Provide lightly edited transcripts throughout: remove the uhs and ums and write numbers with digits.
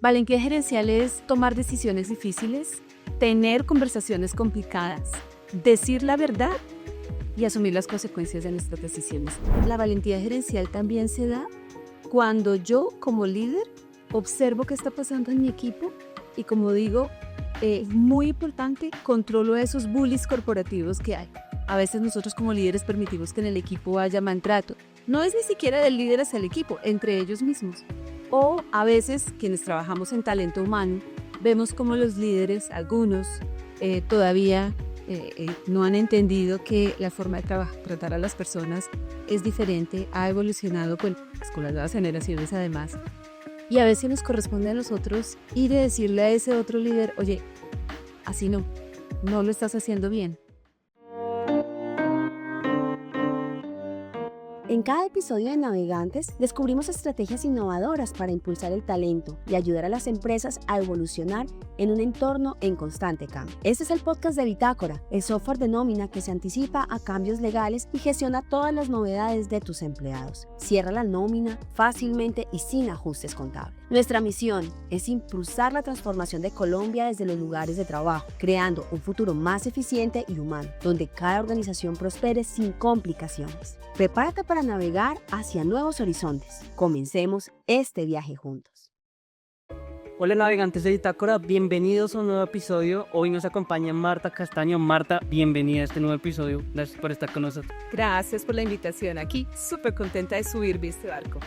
Valentía gerencial es tomar decisiones difíciles, tener conversaciones complicadas, decir la verdad y asumir las consecuencias de nuestras decisiones. La valentía gerencial también se da cuando yo, como líder, observo qué está pasando en mi equipo y, como digo, muy importante, controlo esos bullies corporativos que hay. A veces nosotros como líderes permitimos que en el equipo haya maltrato. No es ni siquiera del líder hacia el equipo, entre ellos mismos. O a veces quienes trabajamos en talento humano, vemos como los líderes, algunos, todavía no han entendido que la forma de tratar a las personas es diferente, ha evolucionado con las nuevas generaciones además. Y a veces nos corresponde a nosotros ir y decirle a ese otro líder, oye, así no lo estás haciendo bien. En cada episodio de Navegantes descubrimos estrategias innovadoras para impulsar el talento y ayudar a las empresas a evolucionar en un entorno en constante cambio. Este es el podcast de Bitácora, el software de nómina que se anticipa a cambios legales y gestiona todas las novedades de tus empleados. Cierra la nómina fácilmente y sin ajustes contables. Nuestra misión es impulsar la transformación de Colombia desde los lugares de trabajo, creando un futuro más eficiente y humano, donde cada organización prospere sin complicaciones. Prepárate para navegar hacia nuevos horizontes. Comencemos este viaje juntos. Hola navegantes de Bitácora, bienvenidos a un nuevo episodio. Hoy nos acompaña Marta Castaño. Marta, bienvenida a este nuevo episodio. Gracias por estar con nosotros. Gracias por la invitación aquí. Súper contenta de subirme a este barco.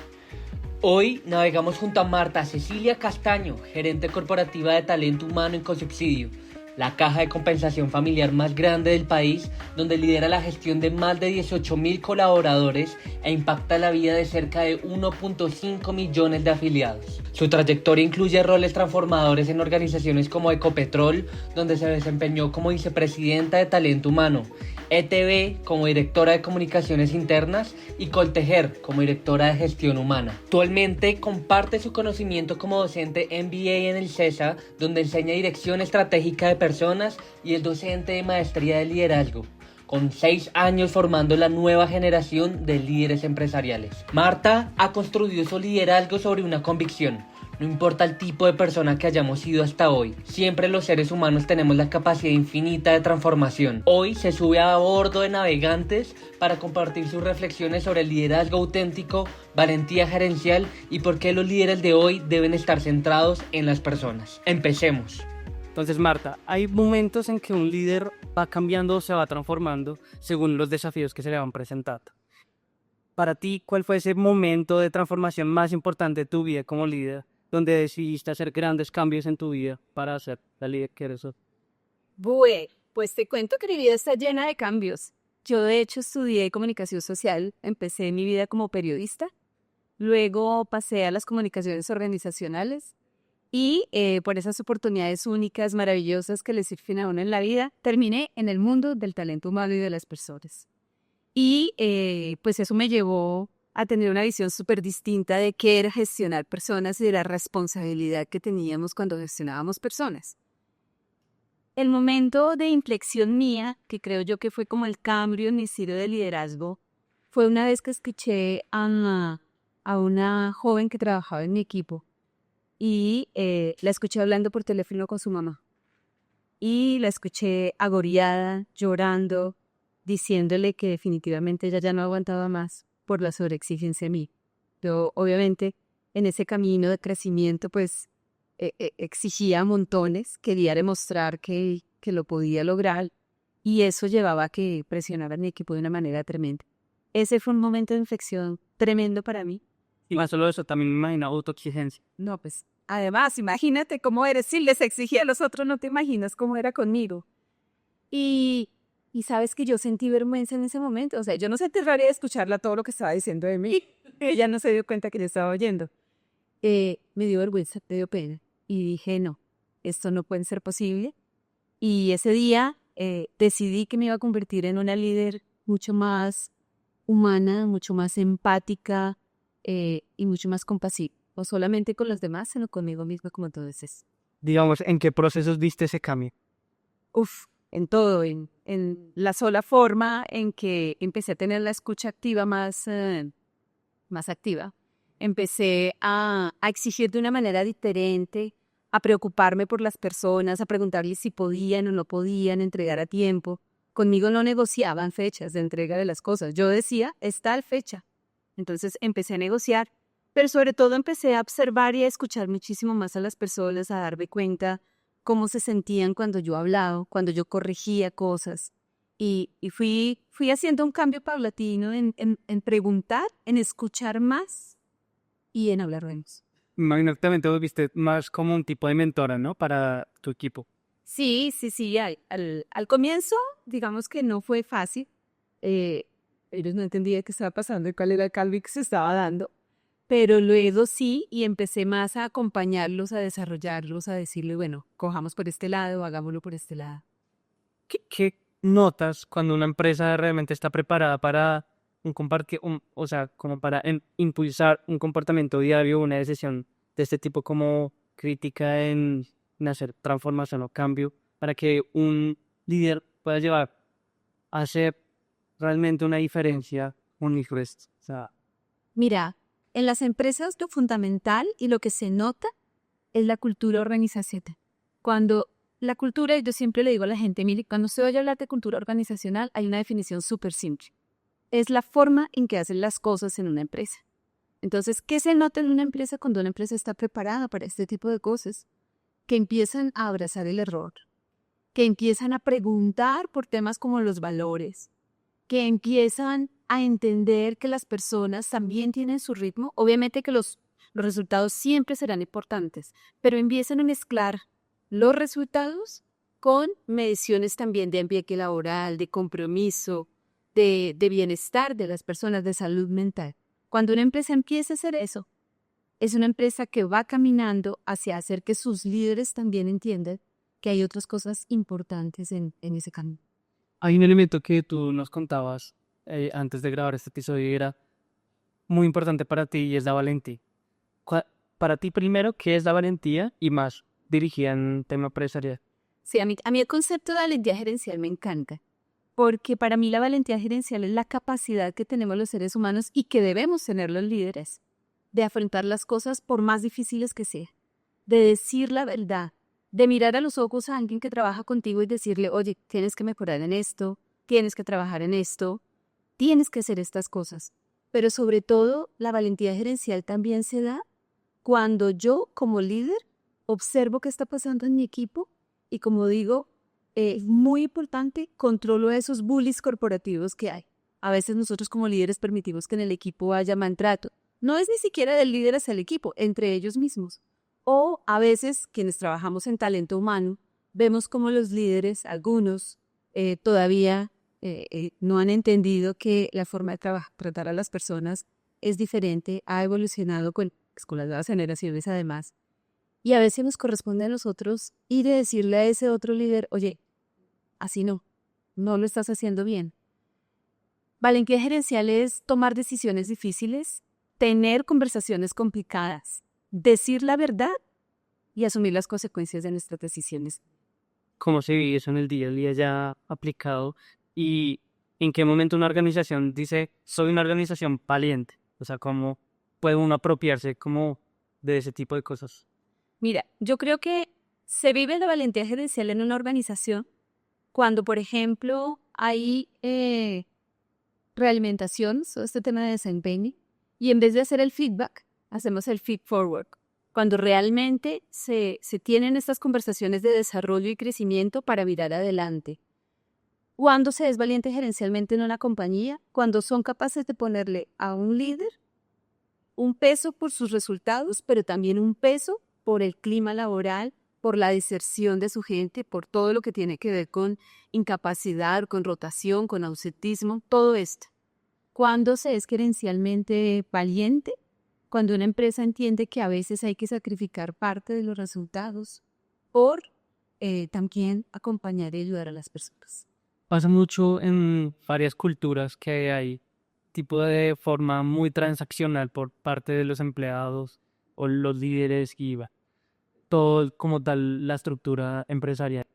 Hoy navegamos junto a Marta Cecilia Castaño, gerente corporativa de talento humano en Cosubsidio, la caja de compensación familiar más grande del país, donde lidera la gestión de más de 18,000 colaboradores e impacta la vida de cerca de 1.5 millones de afiliados. Su trayectoria incluye roles transformadores en organizaciones como Ecopetrol, donde se desempeñó como vicepresidenta de talento humano, ETB como directora de comunicaciones internas y Coltejer como directora de gestión humana. Actualmente comparte su conocimiento como docente MBA en el CESA, donde enseña dirección estratégica de personas, y es docente de maestría de liderazgo, con 6 años formando la nueva generación de líderes empresariales. Marta ha construido su liderazgo sobre una convicción: no importa el tipo de persona que hayamos sido hasta hoy, siempre los seres humanos tenemos la capacidad infinita de transformación. Hoy se sube a bordo de Navegantes para compartir sus reflexiones sobre el liderazgo auténtico, valentía gerencial y por qué los líderes de hoy deben estar centrados en las personas. Empecemos. Entonces, Marta, hay momentos en que un líder va cambiando o se va transformando según los desafíos que se le van presentando. Para ti, ¿cuál fue ese momento de transformación más importante de tu vida como líder, donde decidiste hacer grandes cambios en tu vida para ser la líder que eres hoy? Bueno, pues te cuento que mi vida está llena de cambios. Yo de hecho estudié comunicación social, empecé mi vida como periodista, luego pasé a las comunicaciones organizacionales y por esas oportunidades únicas, maravillosas que le sirven a uno en la vida, terminé en el mundo del talento humano y de las personas. Y pues eso me llevó a tener una visión súper distinta de qué era gestionar personas y de la responsabilidad que teníamos cuando gestionábamos personas. El momento de inflexión mía, que creo yo que fue como el cambio en mi estilo de liderazgo, fue una vez que escuché a una joven que trabajaba en mi equipo y la escuché hablando por teléfono con su mamá. Y la escuché agobiada, llorando, diciéndole que definitivamente ella ya no aguantaba más por la sobreexigencia de mí. Yo, obviamente, en ese camino de crecimiento, pues, exigía montones, quería demostrar que lo podía lograr, y eso llevaba a que presionara a mi equipo de una manera tremenda. Ese fue un momento de inflexión tremendo para mí. Y más solo eso, también me imagino autoexigencia. No, pues, además, imagínate cómo eres. Si les exigía a los otros, no te imaginas cómo era conmigo. Y sabes que yo sentí vergüenza en ese momento. O sea, yo no sentí rabia de escucharla todo lo que estaba diciendo de mí. Ella no se dio cuenta que yo estaba oyendo. Me dio vergüenza, me dio pena. Y dije, no, esto no puede ser posible. Y ese día decidí que me iba a convertir en una líder mucho más humana, mucho más empática y mucho más compasiva. No solamente con los demás, sino conmigo misma, como tú dices. Digamos, ¿en qué procesos viste ese cambio? En todo, en la sola forma en que empecé a tener la escucha activa más activa, empecé a exigir de una manera diferente, a preocuparme por las personas, a preguntarles si podían o no podían entregar a tiempo. Conmigo no negociaban fechas de entrega de las cosas. Yo decía, es tal fecha. Entonces empecé a negociar, pero sobre todo empecé a observar y a escuchar muchísimo más a las personas, a darme cuenta cómo se sentían cuando yo hablaba, cuando yo corregía cosas. Y fui haciendo un cambio paulatino en preguntar, en escuchar más y en hablar menos. Imagino que también te volviste más como un tipo de mentora, ¿no? Para tu equipo. Sí. Al comienzo, digamos que no fue fácil. Ellos no entendían qué estaba pasando y cuál era el cambio que se estaba dando. Pero luego sí, y empecé más a acompañarlos, a desarrollarlos, a decirle, bueno, cojamos por este lado, hagámoslo por este lado. ¿Qué notas cuando una empresa realmente está preparada para o sea, como para impulsar un comportamiento diario, una decisión de este tipo como crítica en hacer transformación o cambio para que un líder pueda llevar a hacer realmente una diferencia con el resto? O sea, Mira, en las empresas lo fundamental y lo que se nota es la cultura organizacional. Cuando la cultura, yo siempre le digo a la gente, mire, cuando se oye hablar de cultura organizacional, hay una definición súper simple. Es la forma en que hacen las cosas en una empresa. Entonces, ¿qué se nota en una empresa cuando una empresa está preparada para este tipo de cosas? Que empiezan a abrazar el error, que empiezan a preguntar por temas como los valores, que empiezan a entender que las personas también tienen su ritmo. Obviamente que los resultados siempre serán importantes, pero empiezan a mezclar los resultados con mediciones también de ambiente laboral, de compromiso, de bienestar de las personas, de salud mental. Cuando una empresa empieza a hacer eso, es una empresa que va caminando hacia hacer que sus líderes también entiendan que hay otras cosas importantes en ese camino. hay un elemento que tú nos contabas antes de grabar este episodio y era muy importante para ti y es la valentía. Para ti primero, ¿qué es la valentía? Y más dirigida en un tema empresarial. Sí, a mí el concepto de valentía gerencial me encanta, porque para mí la valentía gerencial es la capacidad que tenemos los seres humanos y que debemos tener los líderes de afrontar las cosas por más difíciles que sean, de decir la verdad, de mirar a los ojos a alguien que trabaja contigo y decirle, oye, tienes que mejorar en esto, tienes que trabajar en esto, tienes que hacer estas cosas. Pero sobre todo, la valentía gerencial también se da cuando yo, como líder, observo qué está pasando en mi equipo y, como digo, es muy importante, controlo esos bullies corporativos que hay. A veces nosotros como líderes permitimos que en el equipo haya maltrato. No es ni siquiera del líder hacia el equipo, entre ellos mismos. O a veces, quienes trabajamos en talento humano, vemos como los líderes, algunos, todavía no han entendido que la forma de tratar a las personas es diferente, ha evolucionado con las nuevas generaciones además. Y a veces nos corresponde a nosotros ir a decirle a ese otro líder, oye, así no lo estás haciendo bien. Valentía gerencial es tomar decisiones difíciles, tener conversaciones complicadas, decir la verdad y asumir las consecuencias de nuestras decisiones. ¿Cómo se vive eso en el día a día ya aplicado? ¿Y en qué momento una organización dice, soy una organización valiente? O sea, ¿cómo puede uno apropiarse como de ese tipo de cosas? Mira, yo creo que se vive la valentía gerencial en una organización cuando, por ejemplo, hay realimentación, todo este tema de desempeño, y en vez de hacer el feedback, hacemos el feed forward. Cuando realmente se tienen estas conversaciones de desarrollo y crecimiento para mirar adelante. Cuando se es valiente gerencialmente en una compañía, cuando son capaces de ponerle a un líder un peso por sus resultados, pero también un peso por el clima laboral, por la deserción de su gente, por todo lo que tiene que ver con incapacidad, con rotación, con ausentismo, todo esto. Cuando se es gerencialmente valiente, cuando una empresa entiende que a veces hay que sacrificar parte de los resultados por también acompañar y ayudar a las personas. Pasa mucho en varias culturas que hay tipo de forma muy transaccional por parte de los empleados o los líderes y todo como tal la estructura empresarial.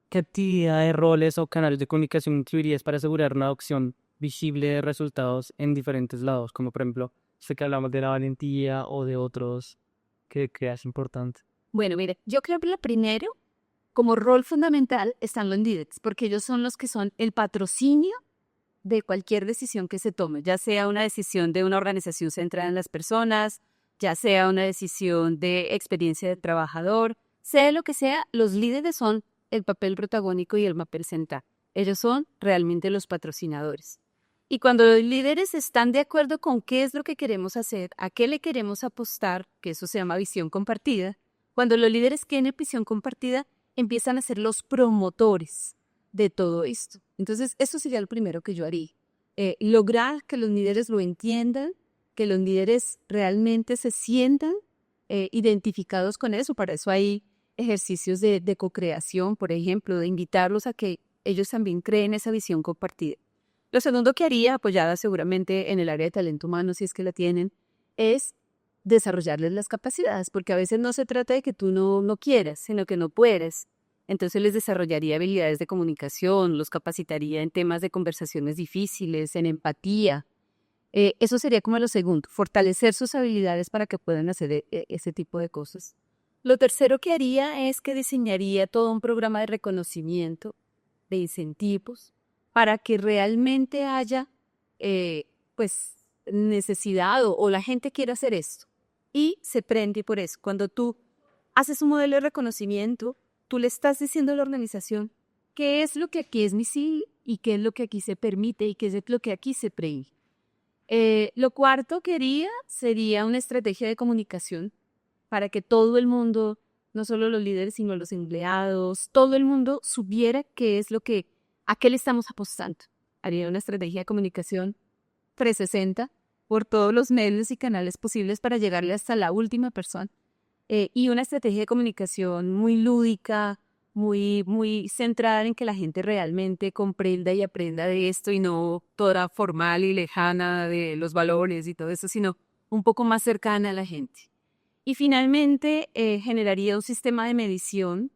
¿Qué actividades, roles o canales de comunicación incluirías para asegurar una adopción visible de resultados en diferentes lados? Como por ejemplo, Sé que hablamos de la valentía o de otros que creas importante. Bueno, mire, yo creo que lo primero, como rol fundamental, están los líderes, porque ellos son los que son el patrocinio de cualquier decisión que se tome, ya sea una decisión de una organización centrada en las personas, ya sea una decisión de experiencia del trabajador, sea lo que sea, los líderes son el papel protagónico y el papel central. Ellos son realmente los patrocinadores. Y cuando los líderes están de acuerdo con qué es lo que queremos hacer, a qué le queremos apostar, que eso se llama visión compartida, cuando los líderes tienen visión compartida, empiezan a ser los promotores de todo esto. Entonces, eso sería lo primero que yo haría. Lograr que los líderes lo entiendan, que los líderes realmente se sientan identificados con eso. Para eso hay ejercicios de co-creación, por ejemplo, de invitarlos a que ellos también creen esa visión compartida. Lo segundo que haría, apoyada seguramente en el área de talento humano, si es que la tienen, es desarrollarles las capacidades, porque a veces no se trata de que tú no quieras, sino que no puedes. Entonces les desarrollaría habilidades de comunicación, los capacitaría en temas de conversaciones difíciles, en empatía. Eso sería como lo segundo, fortalecer sus habilidades para que puedan hacer ese tipo de cosas. Lo tercero que haría es que diseñaría todo un programa de reconocimiento, de incentivos, para que realmente haya necesidad o la gente quiera hacer esto. Y se prende por eso. Cuando tú haces un modelo de reconocimiento, tú le estás diciendo a la organización qué es lo que aquí es misible y qué es lo que aquí se permite y qué es lo que aquí se prohíbe. Lo cuarto que haría sería una estrategia de comunicación para que todo el mundo, no solo los líderes, sino los empleados, todo el mundo supiera qué es a qué le estamos apostando. Haría una estrategia de comunicación 360 por todos los medios y canales posibles para llegarle hasta la última persona. Y una estrategia de comunicación muy lúdica, muy centrada en que la gente realmente comprenda y aprenda de esto y no toda formal y lejana de los valores y todo eso, sino un poco más cercana a la gente. Y finalmente generaría un sistema de medición,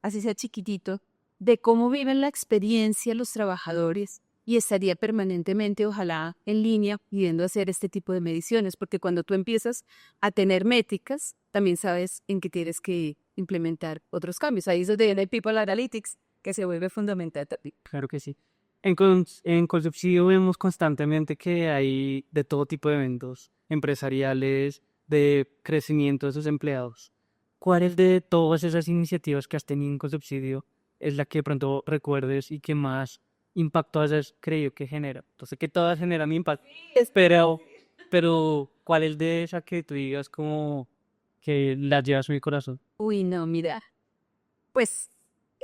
así sea chiquitito, de cómo viven la experiencia los trabajadores y estaría permanentemente, ojalá, en línea pidiendo hacer este tipo de mediciones, porque cuando tú empiezas a tener métricas, también sabes en qué tienes que implementar otros cambios. Ahí es donde viene el People Analytics, que se vuelve fundamental también. Claro que sí. En Colsubsidio vemos constantemente que hay de todo tipo de eventos empresariales, de crecimiento de sus empleados. ¿Cuál de todas esas iniciativas que has tenido en Colsubsidio es la que de pronto recuerdes y que más impacto hayas creído que genera? Entonces, que todas generan impacto, pero ¿cuál es de esa que tú digas como que la llevas en mi corazón? Uy, no, mira, pues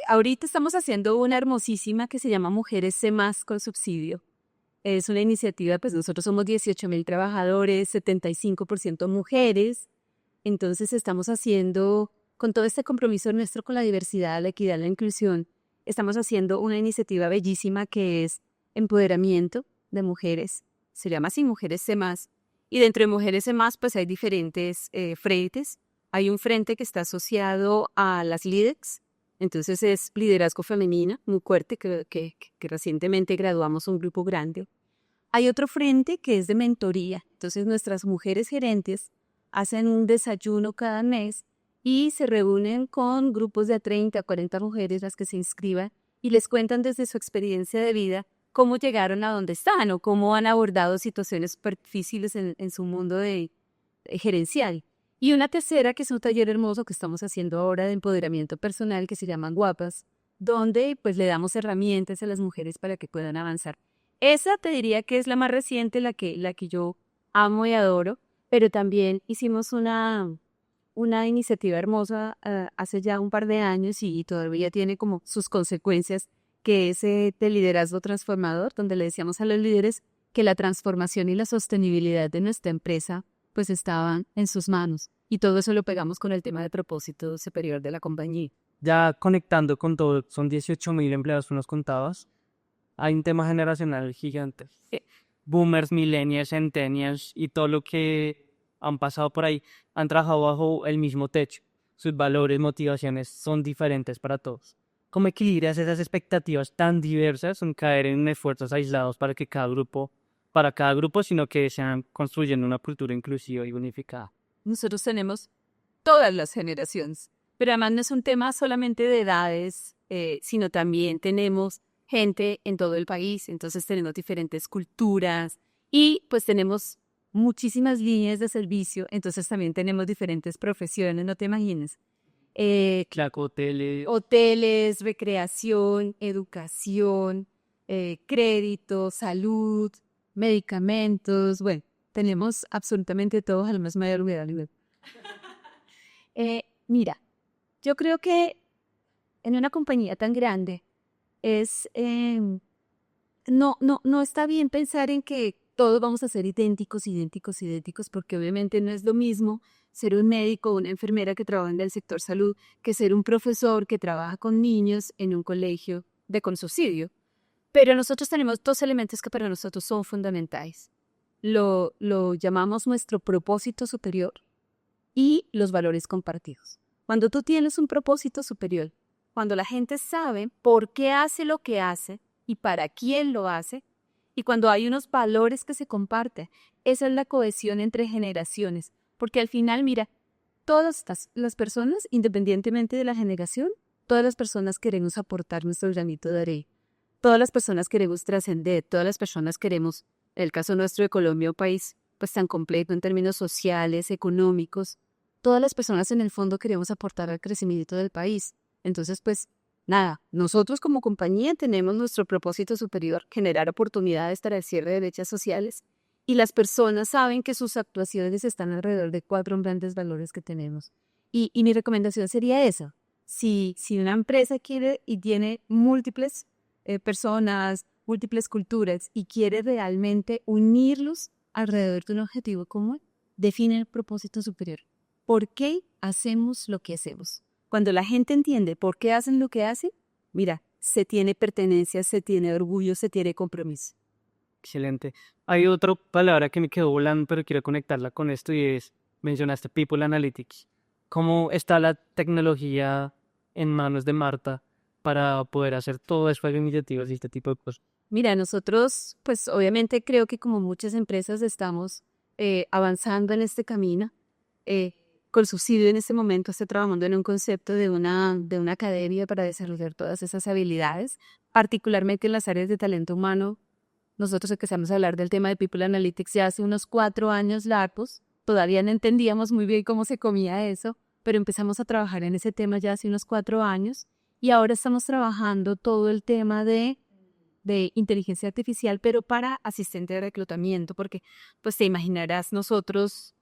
ahorita estamos haciendo una hermosísima que se llama Mujeres C+ con subsidio. Es una iniciativa, pues nosotros somos 18,000 trabajadores, 75% mujeres, entonces estamos haciendo, con todo este compromiso nuestro con la diversidad, la equidad, la inclusión, estamos haciendo una iniciativa bellísima que es empoderamiento de mujeres, se llama así Mujeres C+, y dentro de Mujeres C+, pues hay diferentes frentes. Hay un frente que está asociado a las LIDEX, entonces es liderazgo femenino, muy fuerte, que recientemente graduamos un grupo grande. Hay otro frente que es de mentoría, entonces nuestras mujeres gerentes hacen un desayuno cada mes y se reúnen con grupos de 30 a 40 mujeres las que se inscriban y les cuentan desde su experiencia de vida cómo llegaron a donde están o cómo han abordado situaciones difíciles en su mundo gerencial. Y una tercera, que es un taller hermoso que estamos haciendo ahora de empoderamiento personal, que se llaman Guapas, donde pues le damos herramientas a las mujeres para que puedan avanzar. Esa te diría que es la más reciente, la que yo amo y adoro, pero también hicimos una iniciativa hermosa hace ya un par de años y todavía tiene como sus consecuencias, que es de liderazgo transformador, donde le decíamos a los líderes que la transformación y la sostenibilidad de nuestra empresa pues estaban en sus manos. Y todo eso lo pegamos con el tema de propósito superior de la compañía. Ya conectando con todo, son 18,000 empleados que nos contabas. Hay un tema generacional gigante. Boomers, millennials, centennials y todo lo que han pasado por ahí han trabajado bajo el mismo techo. Sus valores, motivaciones son diferentes para todos. ¿Cómo equilibras esas expectativas tan diversas sin caer en esfuerzos aislados para que cada grupo para cada grupo, sino que sean construyendo una cultura inclusiva y unificada. Nosotros tenemos todas las generaciones, pero además no es un tema solamente de edades, sino también tenemos gente en todo el país, entonces tenemos diferentes culturas y pues tenemos muchísimas líneas de servicio, entonces también tenemos diferentes profesiones, no te imaginas. Claro, hoteles. Hoteles, recreación, educación, crédito, salud, medicamentos, bueno, tenemos absolutamente todo al más mayor nivel. Mira, yo creo que en una compañía tan grande es no está bien pensar en que todos vamos a ser idénticos, porque obviamente no es lo mismo ser un médico o una enfermera que trabaja en el sector salud que ser un profesor que trabaja con niños en un colegio de consubsidio. Pero nosotros tenemos dos elementos que para nosotros son fundamentales. Lo llamamos nuestro propósito superior y los valores compartidos. Cuando tú tienes un propósito superior, cuando la gente sabe por qué hace lo que hace y para quién lo hace, y cuando hay unos valores que se comparten, esa es la cohesión entre generaciones. Porque al final, mira, todas las personas, independientemente de la generación, todas las personas queremos aportar nuestro granito de arena. Todas las personas queremos trascender, todas las personas queremos, en el caso nuestro de Colombia, un país pues tan complejo en términos sociales, económicos, todas las personas en el fondo queremos aportar al crecimiento del país. Entonces, pues, nada, nosotros como compañía tenemos nuestro propósito superior, generar oportunidades para el cierre de brechas sociales, y las personas saben que sus actuaciones están alrededor de 4 grandes valores que tenemos. Y mi recomendación sería esa. Si una empresa quiere y tiene múltiples personas, múltiples culturas y quiere realmente unirlos alrededor de un objetivo común, define el propósito superior. ¿Por qué hacemos lo que hacemos? Cuando la gente entiende por qué hacen lo que hacen, mira, se tiene pertenencia, se tiene orgullo, se tiene compromiso. Excelente. Hay otra palabra que me quedó volando, pero quiero conectarla con esto y mencionaste People Analytics. ¿Cómo está la tecnología en manos de Marta para poder hacer todo esto de iniciativas y este tipo de cosas? Mira, nosotros, pues obviamente creo que como muchas empresas estamos avanzando en este camino. Colsubsidio en este momento está trabajando en un concepto de una academia para desarrollar todas esas habilidades, particularmente en las áreas de talento humano. Nosotros empezamos a hablar del tema de People Analytics ya hace unos 4 años largos. Todavía no entendíamos muy bien cómo se comía eso, pero empezamos a trabajar en ese tema ya hace unos 4 años y ahora estamos trabajando todo el tema de inteligencia artificial, pero para asistente de reclutamiento, porque pues te imaginarás, nosotros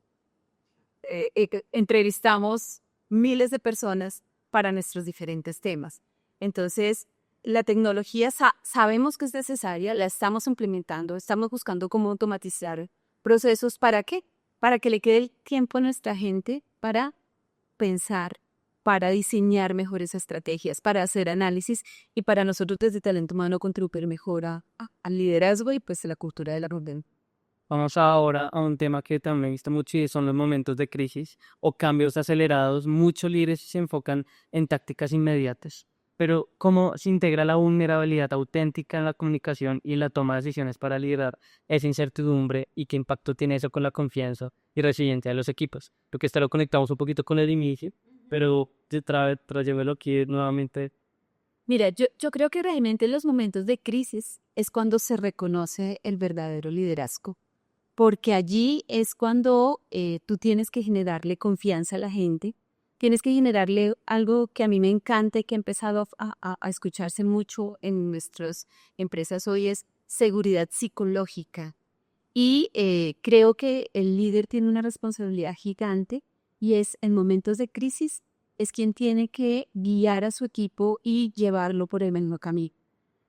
entrevistamos miles de personas para nuestros diferentes temas. Entonces, la tecnología sabemos que es necesaria, la estamos implementando, estamos buscando cómo automatizar procesos. ¿Para qué? Para que le quede el tiempo a nuestra gente para pensar, para diseñar mejores estrategias, para hacer análisis y para nosotros desde Talento Humano contribuir mejor al liderazgo y pues a la cultura de la orden. Vamos ahora a un tema que también he visto mucho y son los momentos de crisis o cambios acelerados. Muchos líderes se enfocan en tácticas inmediatas, pero ¿cómo se integra la vulnerabilidad auténtica en la comunicación y la toma de decisiones para liderar esa incertidumbre y qué impacto tiene eso con la confianza y resiliencia de los equipos? Creo que esto lo conectamos un poquito con el inicio, pero tráemelo aquí nuevamente. Mira, yo creo que realmente en los momentos de crisis es cuando se reconoce el verdadero liderazgo. Porque allí es cuando tú tienes que generarle confianza a la gente, tienes que generarle algo que a mí me encanta y que ha empezado a escucharse mucho en nuestras empresas hoy, es seguridad psicológica. Y creo que el líder tiene una responsabilidad gigante y es en momentos de crisis es quien tiene que guiar a su equipo y llevarlo por el mismo camino.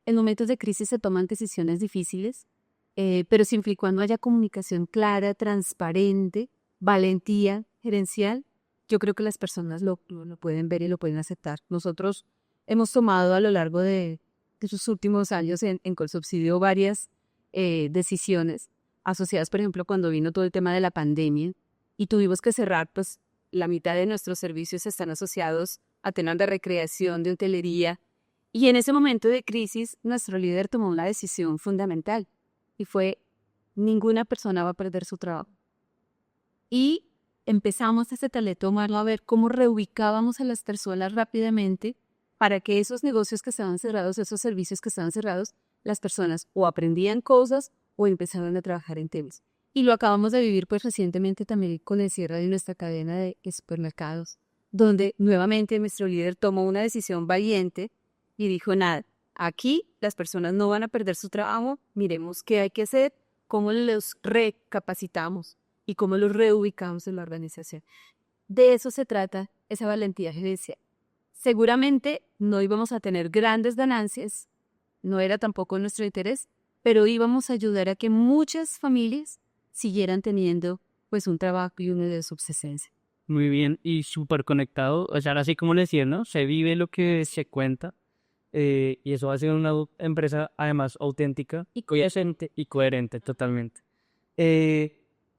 En momentos de crisis se toman decisiones difíciles, pero siempre y cuando haya comunicación clara, transparente, valentía gerencial, yo creo que las personas lo pueden ver y lo pueden aceptar. Nosotros hemos tomado a lo largo de sus últimos años en Colsubsidio varias decisiones asociadas, por ejemplo, cuando vino todo el tema de la pandemia y tuvimos que cerrar, pues la mitad de nuestros servicios están asociados a temas de recreación, de hotelería, y en ese momento de crisis nuestro líder tomó una decisión fundamental y fue ninguna persona va a perder su trabajo. Y empezamos desde Talento Humano a ver cómo reubicábamos a las personas rápidamente para que esos negocios que estaban cerrados, esos servicios que estaban cerrados, las personas o aprendían cosas o empezaron a trabajar en temas. Y lo acabamos de vivir pues recientemente también con el cierre de nuestra cadena de supermercados, donde nuevamente nuestro líder tomó una decisión valiente y dijo, nada, aquí las personas no van a perder su trabajo, miremos qué hay que hacer, cómo los recapacitamos y cómo los reubicamos en la organización. De eso se trata esa valentía gerencial. Seguramente no íbamos a tener grandes ganancias, no era tampoco nuestro interés, pero íbamos a ayudar a que muchas familias siguieran teniendo pues un trabajo y una de subsistencia. Muy bien y súper conectado. O sea, así como le decía, ¿no? Se vive lo que se cuenta y eso va a ser una empresa además auténtica Y y coherente totalmente.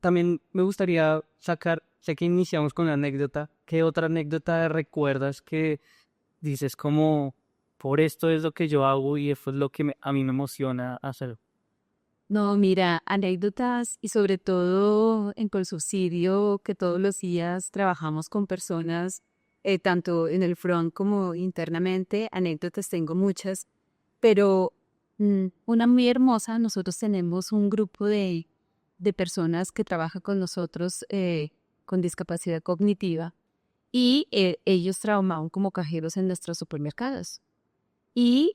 También me gustaría sacar, sé que iniciamos con una anécdota. ¿Qué otra anécdota recuerdas que dices como, por esto es lo que yo hago y esto es lo que a mí me emociona hacer? No, mira, anécdotas y sobre todo en Colsubsidio, que todos los días trabajamos con personas, tanto en el front como internamente, anécdotas tengo muchas, pero una muy hermosa, nosotros tenemos un grupo de personas que trabaja con nosotros con discapacidad cognitiva y ellos trabajaban como cajeros en nuestros supermercados. Y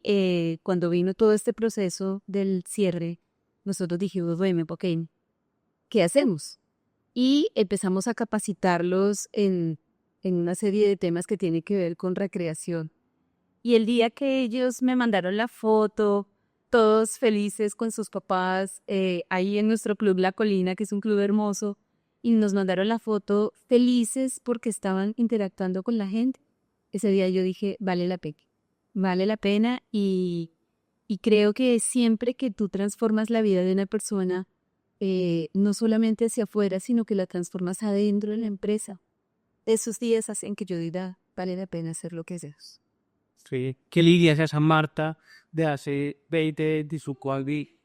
cuando vino todo este proceso del cierre, nosotros dijimos, bueno, ok, ¿qué hacemos? Y empezamos a capacitarlos en una serie de temas que tienen que ver con recreación. Y el día que ellos me mandaron la foto, todos felices con sus papás, ahí en nuestro club La Colina, que es un club hermoso, y nos mandaron la foto felices porque estaban interactuando con la gente. Ese día yo dije, vale la pena y creo que siempre que tú transformas la vida de una persona, no solamente hacia afuera, sino que la transformas adentro de la empresa, esos días hacen que yo diga, vale la pena hacer lo que hacemos. Sí. ¿Qué le dirías a esa Marta de hace 20 de su cuadri?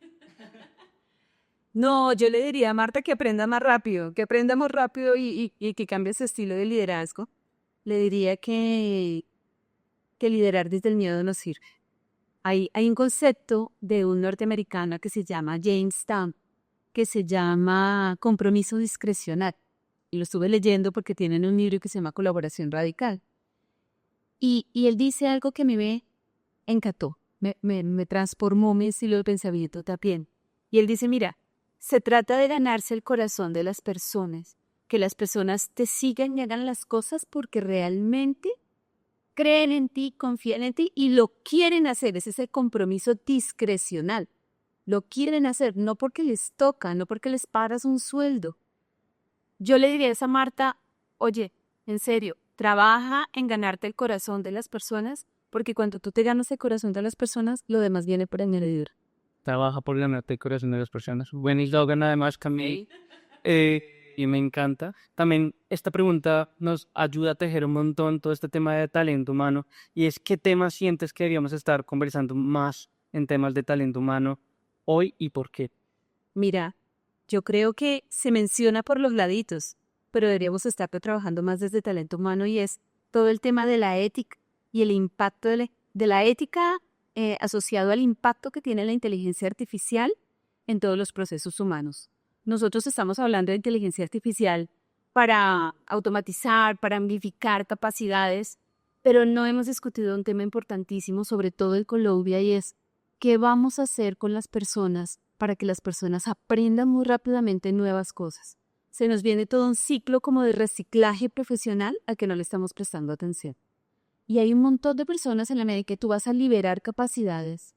No, yo le diría a Marta que aprenda más rápido, que aprenda más rápido y que cambie su estilo de liderazgo. Le diría que liderar desde el miedo no sirve. Hay un concepto de un norteamericano que se llama James Stamp, que se llama compromiso discrecional. Y lo estuve leyendo porque tienen un libro que se llama Colaboración Radical. Y él dice algo que a mí me encantó, me transformó mi estilo de pensamiento también. Y él dice, mira, se trata de ganarse el corazón de las personas, que las personas te sigan y hagan las cosas porque realmente creen en ti, confían en ti y lo quieren hacer. Es ese compromiso discrecional. Lo quieren hacer, no porque les toca, no porque les pagas un sueldo. Yo le diría a esa Marta, oye, en serio, trabaja en ganarte el corazón de las personas, porque cuando tú te ganas el corazón de las personas, lo demás viene por añadidura. Trabaja por ganarte el corazón de las personas. Buen eslogan además, Camille. Y me encanta. También esta pregunta nos ayuda a tejer un montón todo este tema de talento humano. Y es, ¿qué temas sientes que deberíamos estar conversando más en temas de talento humano hoy y por qué? Mira, yo creo que se menciona por los laditos, pero deberíamos estar trabajando más desde talento humano y es todo el tema de la ética y el impacto de la ética asociado al impacto que tiene la inteligencia artificial en todos los procesos humanos. Nosotros estamos hablando de inteligencia artificial para automatizar, para amplificar capacidades, pero no hemos discutido un tema importantísimo, sobre todo en Colombia, y es ¿qué vamos a hacer con las personas para que las personas aprendan muy rápidamente nuevas cosas? Se nos viene todo un ciclo como de reciclaje profesional al que no le estamos prestando atención. Y hay un montón de personas en la medida que tú vas a liberar capacidades.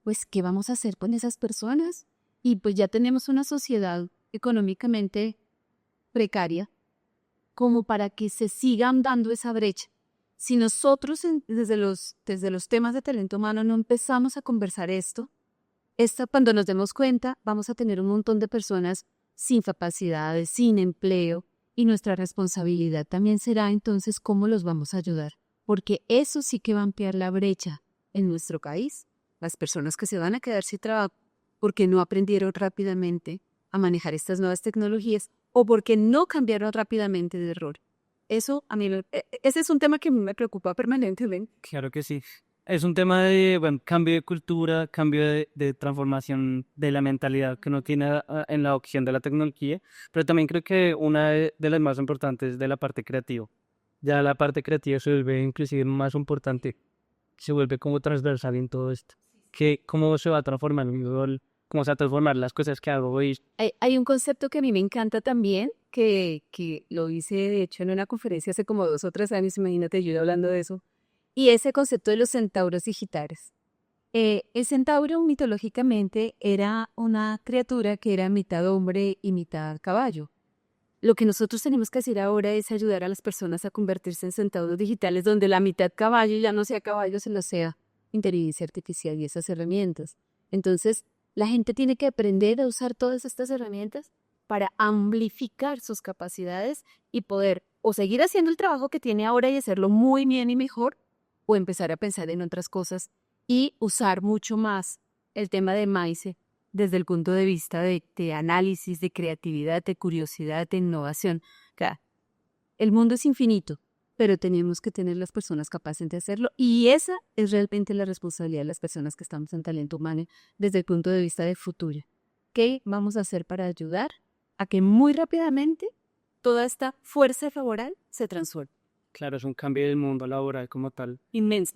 Pues, ¿qué vamos a hacer con esas personas? Y pues ya tenemos una sociedad económicamente precaria como para que se sigan dando esa brecha. Si nosotros desde los temas de talento humano no empezamos a conversar esto, cuando nos demos cuenta vamos a tener un montón de personas sin capacidades, sin empleo, y nuestra responsabilidad también será entonces cómo los vamos a ayudar, porque eso sí que va a ampliar la brecha en nuestro país. Las personas que se van a quedar sin trabajo porque no aprendieron rápidamente a manejar estas nuevas tecnologías o porque no cambiaron rápidamente de rol. Eso a mí, ese es un tema que me preocupa permanentemente. Claro que sí. Es un tema de cambio de cultura, cambio de transformación de la mentalidad que uno tiene en la opción de la tecnología, pero también creo que una de las más importantes es de la parte creativa. Ya la parte creativa se vuelve inclusive más importante, se vuelve como transversal en todo esto. ¿Cómo se va a transformar mi rol? ¿Cómo se va a transformar las cosas que hago hoy? Hay un concepto que a mí me encanta también, que lo hice de hecho en una conferencia hace como 2 o 3 años, imagínate yo hablando de eso, y ese concepto de los centauros digitales. El centauro mitológicamente era una criatura que era mitad hombre y mitad caballo. Lo que nosotros tenemos que hacer ahora es ayudar a las personas a convertirse en centauros digitales, donde la mitad caballo ya no sea caballo, sino sea inteligencia artificial y esas herramientas. Entonces, la gente tiene que aprender a usar todas estas herramientas para amplificar sus capacidades y poder o seguir haciendo el trabajo que tiene ahora y hacerlo muy bien y mejor, o empezar a pensar en otras cosas y usar mucho más el tema de Maize desde el punto de vista de análisis, de creatividad, de curiosidad, de innovación. El mundo es infinito, pero tenemos que tener las personas capaces de hacerlo y esa es realmente la responsabilidad de las personas que estamos en talento humano desde el punto de vista de futuro. ¿Qué vamos a hacer para ayudar a que muy rápidamente toda esta fuerza laboral se transforme? Claro, es un cambio del mundo laboral como tal. Inmenso.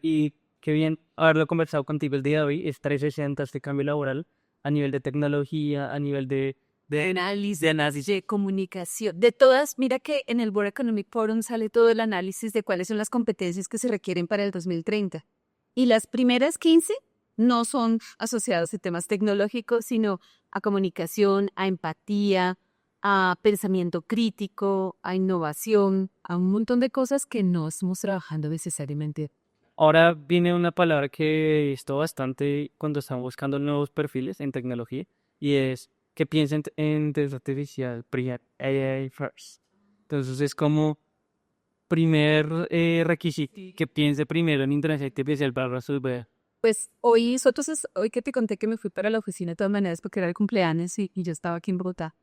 Y qué bien haberlo conversado contigo el día de hoy. Es 360 este cambio laboral a nivel de tecnología, a nivel de análisis, de comunicación, de todas. Mira que en el World Economic Forum sale todo el análisis de cuáles son las competencias que se requieren para el 2030. Y las primeras 15 no son asociadas a temas tecnológicos, sino a comunicación, a empatía, a pensamiento crítico, a innovación, a un montón de cosas que no estamos trabajando necesariamente. Ahora viene una palabra que he visto bastante cuando estamos buscando nuevos perfiles en tecnología y es que piensen en inteligencia artificial, AI first. Entonces es como primer requisito que piense primero en inteligencia artificial para resolver. Pues hoy que te conté que me fui para la oficina de todas maneras porque era el cumpleaños y yo estaba aquí en Bogotá.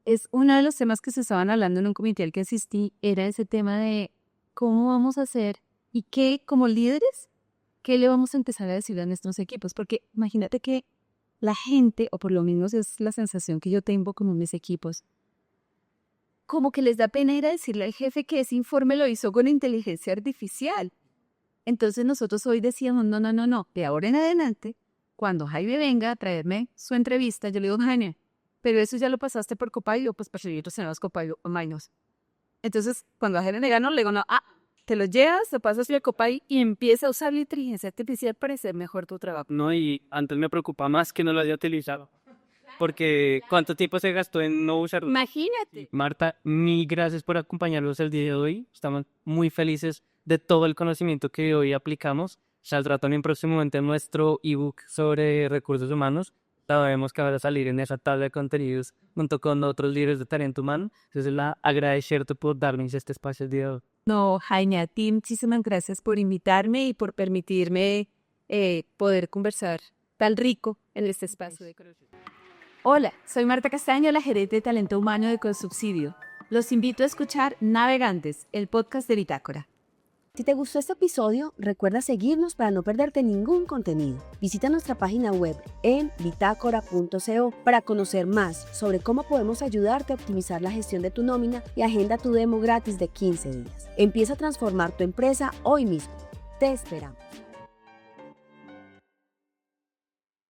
Es uno de los temas que se estaban hablando en un comité al que asistí, era ese tema de cómo vamos a hacer y qué, como líderes, qué le vamos a empezar a decir a nuestros equipos. Porque imagínate que la gente, o por lo menos es la sensación que yo tengo como mis equipos, como que les da pena ir a decirle al jefe que ese informe lo hizo con inteligencia artificial. Entonces nosotros hoy decíamos, no, de ahora en adelante, cuando Jaime venga a traerme su entrevista, yo le digo, Jaime, pero eso ya lo pasaste por Copilot, pues perseguidos en los Copilot o menos. Entonces, cuando a Jaime le gano, le digo, no, te lo llevas, te pasas el Copilot y empieza a usar la inteligencia artificial para hacer mejor tu trabajo. No, y antes me preocupa más que no lo haya utilizado. Porque ¿cuánto tiempo se gastó en no usarlo? Imagínate. Marta, mil gracias por acompañarnos el día de hoy. Estamos muy felices de todo el conocimiento que hoy aplicamos. Saldrá también próximamente nuestro ebook sobre recursos humanos. Sabemos que va a salir en esa tabla de contenidos junto con otros líderes de talento humano. Entonces, agradecerte por darnos este espacio el día de hoy. No, Jaime, a ti muchísimas gracias por invitarme y por permitirme poder conversar tan rico en este espacio de conocimiento. Hola, soy Marta Castaño, la gerente de talento humano de Consubsidio. Los invito a escuchar Navegantes, el podcast de Bitácora. Si te gustó este episodio, recuerda seguirnos para no perderte ningún contenido. Visita nuestra página web en bitácora.co para conocer más sobre cómo podemos ayudarte a optimizar la gestión de tu nómina y agenda tu demo gratis de 15 días. Empieza a transformar tu empresa hoy mismo. Te esperamos.